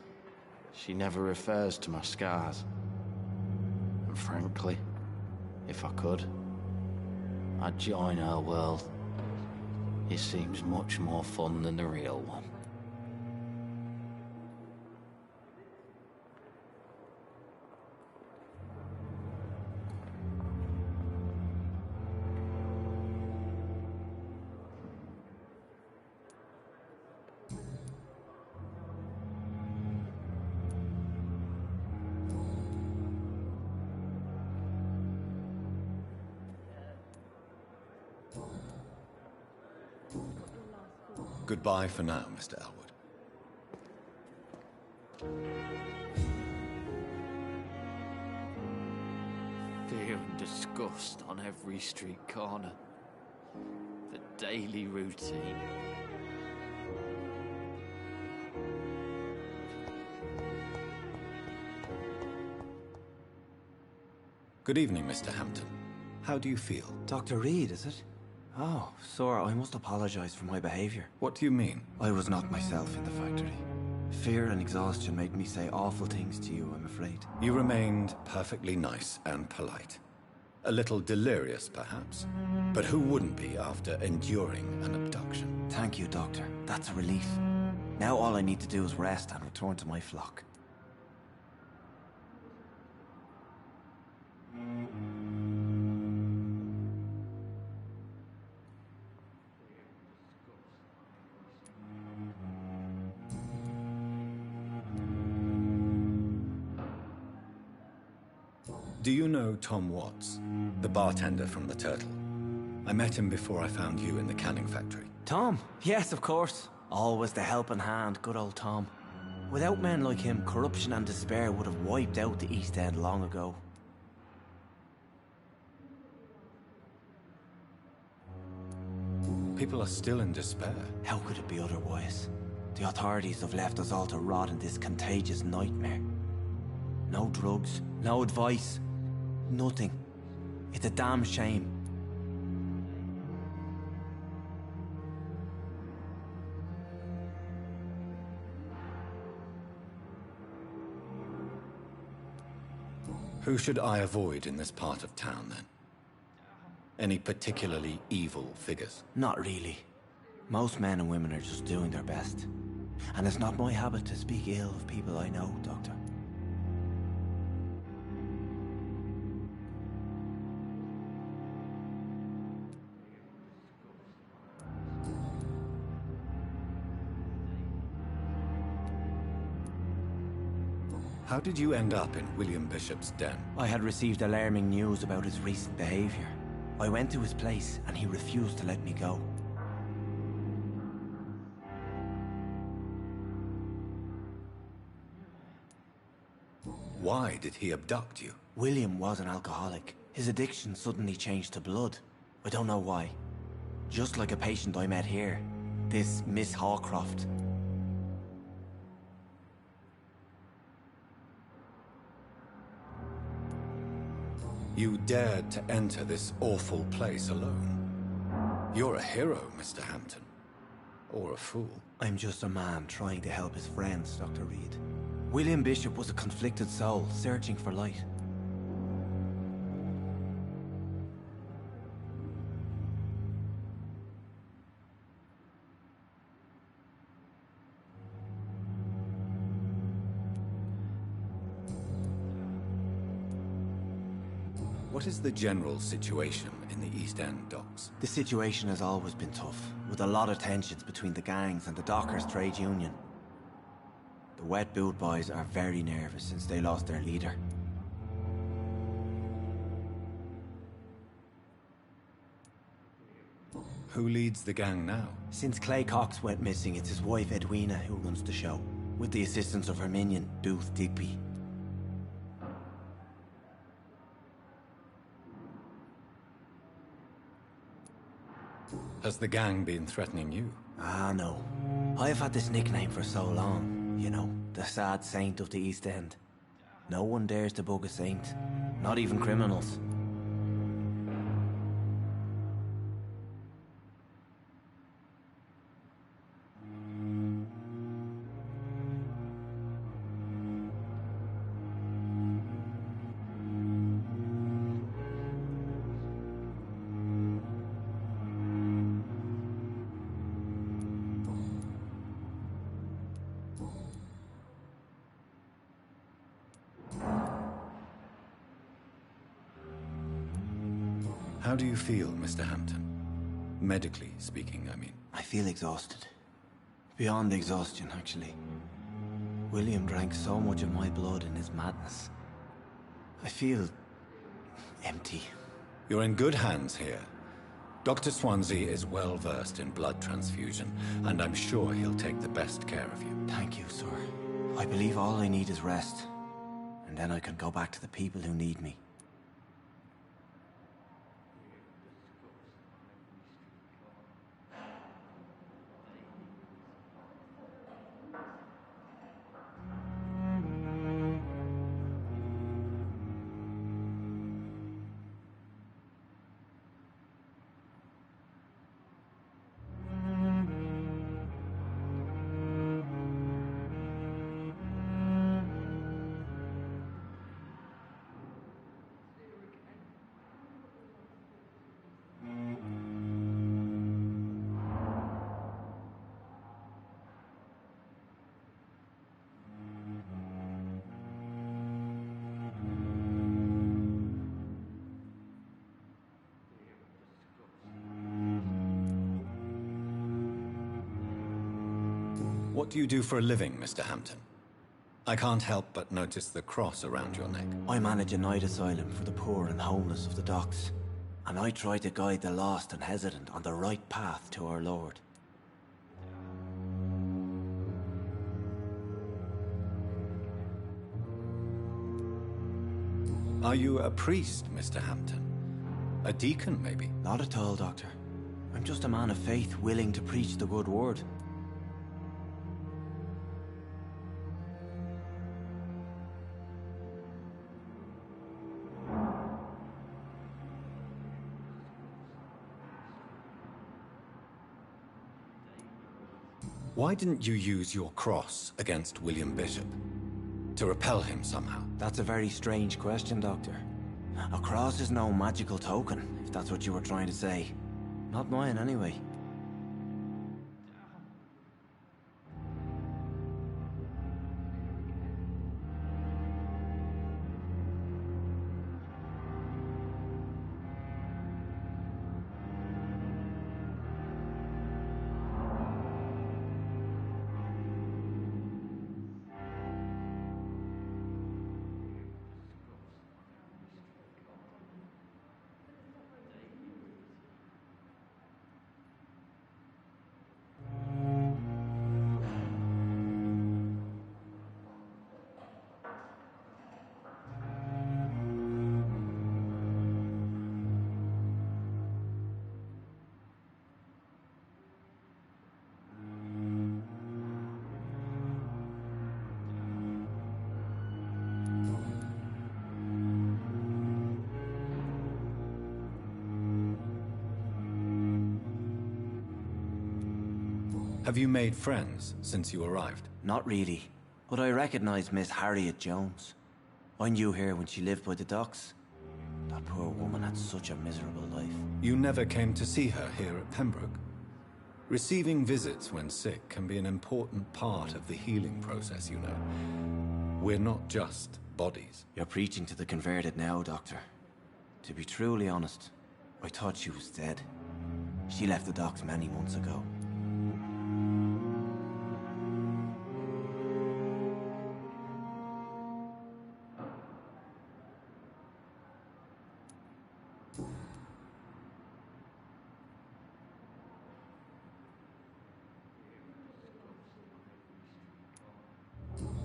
she never refers to my scars. And frankly, if I could, I'd join her world. It seems much more fun than the real one. Goodbye for now, Mr. Elwood. Fear and disgust on every street corner. The daily routine. Good evening, Mr. Hampton. How do you feel? Dr. Reed, is it? Oh, sir, I must apologize for my behavior. What do you mean? I was not myself in the factory. Fear and exhaustion made me say awful things to you, I'm afraid. You remained perfectly nice and polite. A little delirious, perhaps. But who wouldn't be after enduring an abduction? Thank you, Doctor. That's a relief. Now all I need to do is rest and return to my flock. Do you know Tom Watts, the bartender from the Turtle? I met him before I found you in the canning factory. Tom? Yes, of course. Always the helping hand, good old Tom. Without men like him, corruption and despair would have wiped out the East End long ago. People are still in despair. How could it be otherwise? The authorities have left us all to rot in this contagious nightmare. No drugs, no advice, nothing. It's a damn shame. Who should I avoid in this part of town, then? Any particularly evil figures? Not really. Most men and women are just doing their best. And it's not my habit to speak ill of people I know, Doctor. How did you end up in William Bishop's den? I had received alarming news about his recent behavior. I went to his place and he refused to let me go. Why did he abduct you? William was an alcoholic. His addiction suddenly changed to blood. I don't know why. Just like a patient I met here. This Miss Hawcroft. You dared to enter this awful place alone. You're a hero, Mr. Hampton. Or a fool. I'm just a man trying to help his friends, Dr. Reed. William Bishop was a conflicted soul, searching for light. What is the general situation in the East End docks? The situation has always been tough, with a lot of tensions between the gangs and the dockers' trade union. The wet boot boys are very nervous since they lost their leader. Who leads the gang now? Since Clay Cox went missing, it's his wife Edwina who runs the show, with the assistance of her minion, Booth Digby. Has the gang been threatening you? Ah, no. I've had this nickname for so long. You know, the sad saint of the East End. No one dares to bug a saint. Not even criminals. How do you feel, Mr. Hampton? Medically speaking, I mean. I feel exhausted. Beyond exhaustion, actually. William drank so much of my blood in his madness. I feel empty. You're in good hands here. Dr. Swansea is well versed in blood transfusion, and I'm sure he'll take the best care of you. Thank you, sir. I believe all I need is rest. And then I can go back to the people who need me. What do you do for a living, Mr. Hampton? I can't help but notice the cross around your neck. I manage a night asylum for the poor and homeless of the docks. And I try to guide the lost and hesitant on the right path to our Lord. Are you a priest, Mr. Hampton? A deacon, maybe? Not at all, Doctor. I'm just a man of faith willing to preach the good word. Why didn't you use your cross against William Bishop? To repel him somehow? That's a very strange question, Doctor. A cross is no magical token, if that's what you were trying to say. Not mine, anyway. Have you made friends since you arrived? Not really, but I recognize Miss Harriet Jones. I knew her when she lived by the docks. That poor woman had such a miserable life. You never came to see her here at Pembroke? Receiving visits when sick can be an important part of the healing process, you know. We're not just bodies. You're preaching to the converted now, Doctor. To be truly honest, I thought she was dead. She left the docks many months ago.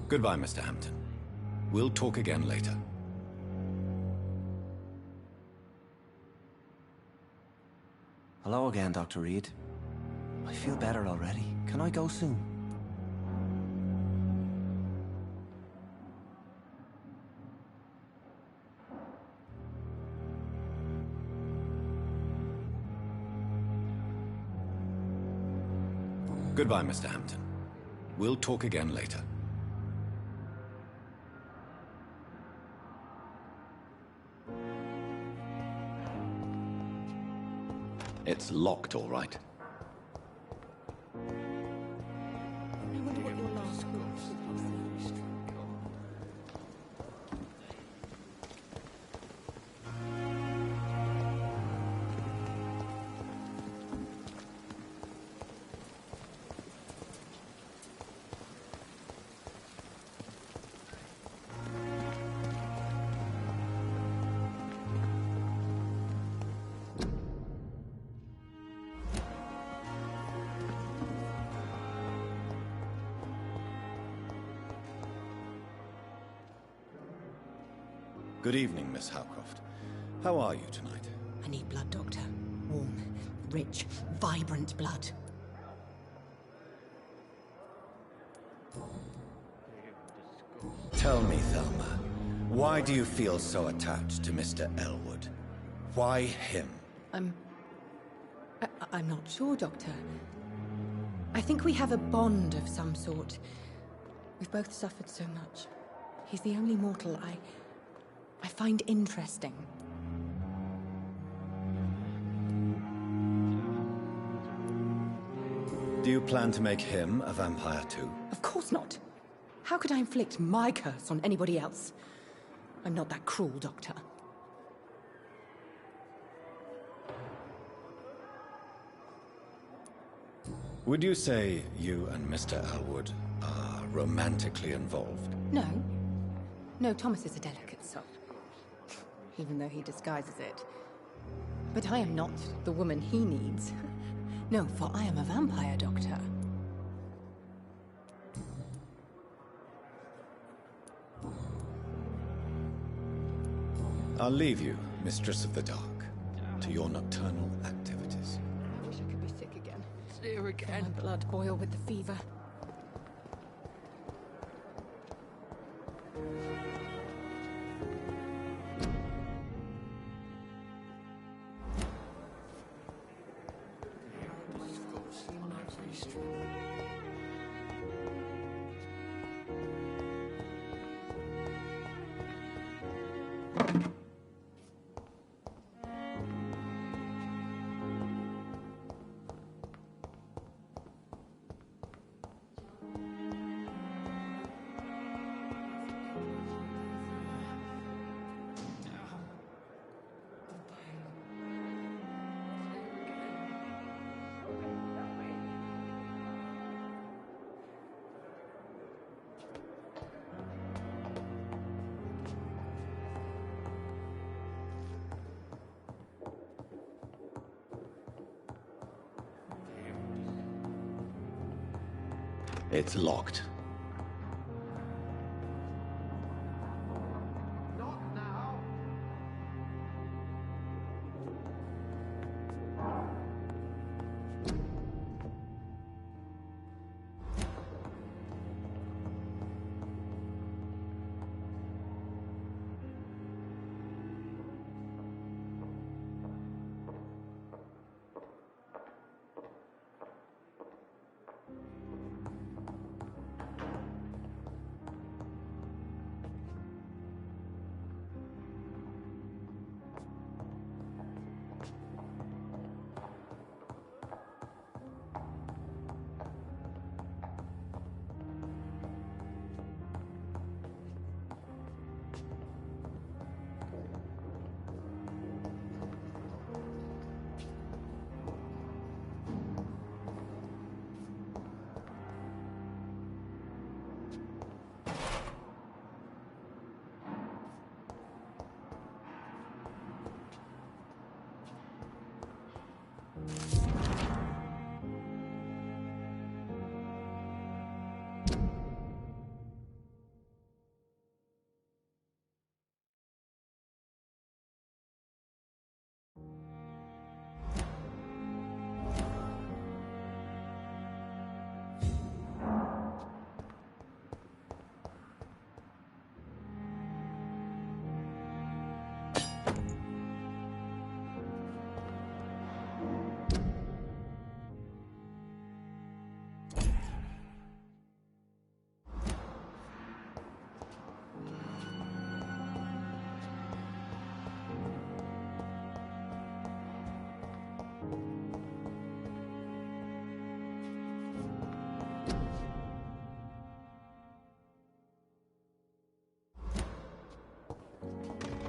Goodbye, Mr. Hampton. We'll talk again later. Hello again, Dr. Reed. I feel better already. Can I go soon? Goodbye, Mr. Hampton. We'll talk again later. It's locked, all right. Good evening, Miss Howcroft. How are you tonight? I need blood, Doctor. Warm, rich, vibrant blood. Tell me, Thelma, why do you feel so attached to Mr. Elwood? Why him? I'm not sure, Doctor. I think we have a bond of some sort. We've both suffered so much. He's the only mortal I find interesting. Do you plan to make him a vampire too? Of course not. How could I inflict my curse on anybody else? I'm not that cruel, Doctor. Would you say you and Mr. Elwood are romantically involved? No. No, Thomas is a delicate soul. Even though he disguises it. But I am not the woman he needs. No, for I am a vampire, Doctor. I'll leave you, Mistress of the Dark, to your nocturnal activities. I wish I could be sick again. Here again. My blood boil with the fever. It's locked.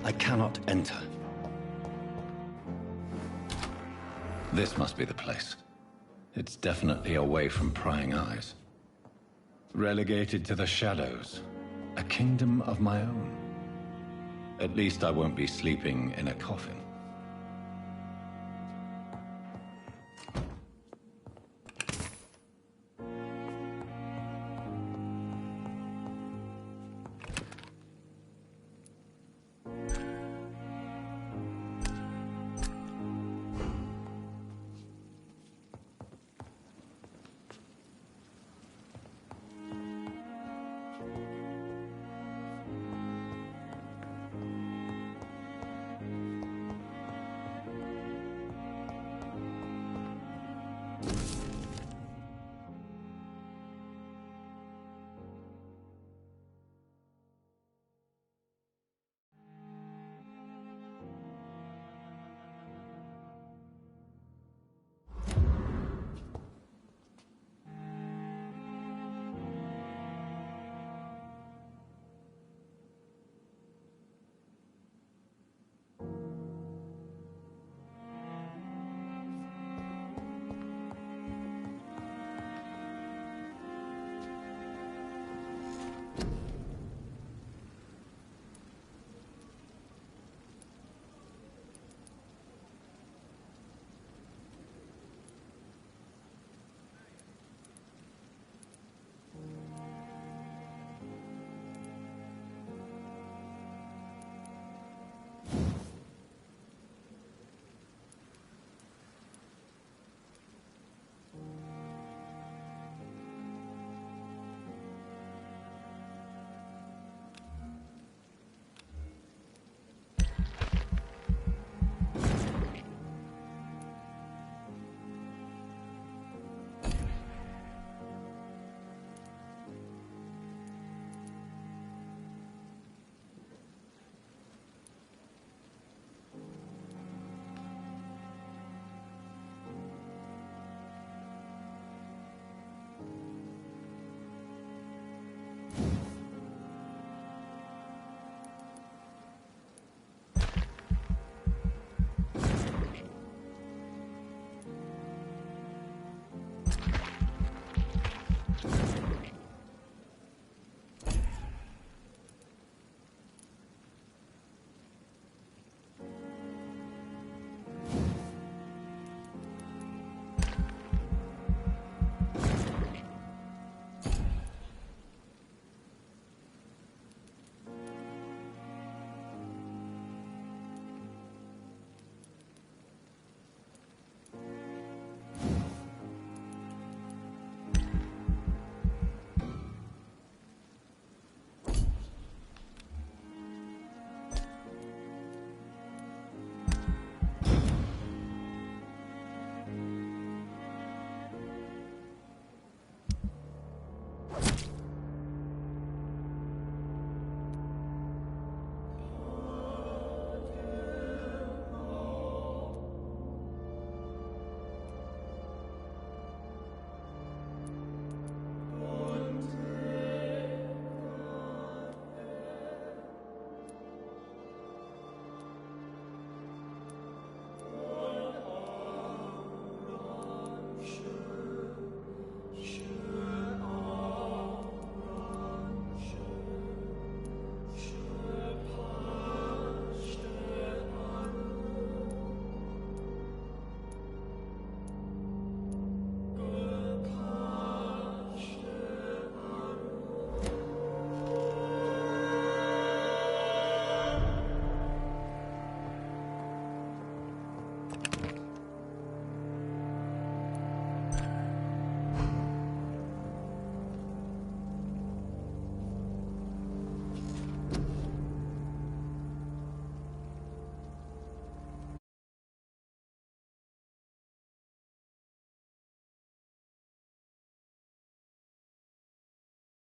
I cannot enter. This must be the place. It's definitely away from prying eyes. Relegated to the shadows. A kingdom of my own. At least I won't be sleeping in a coffin.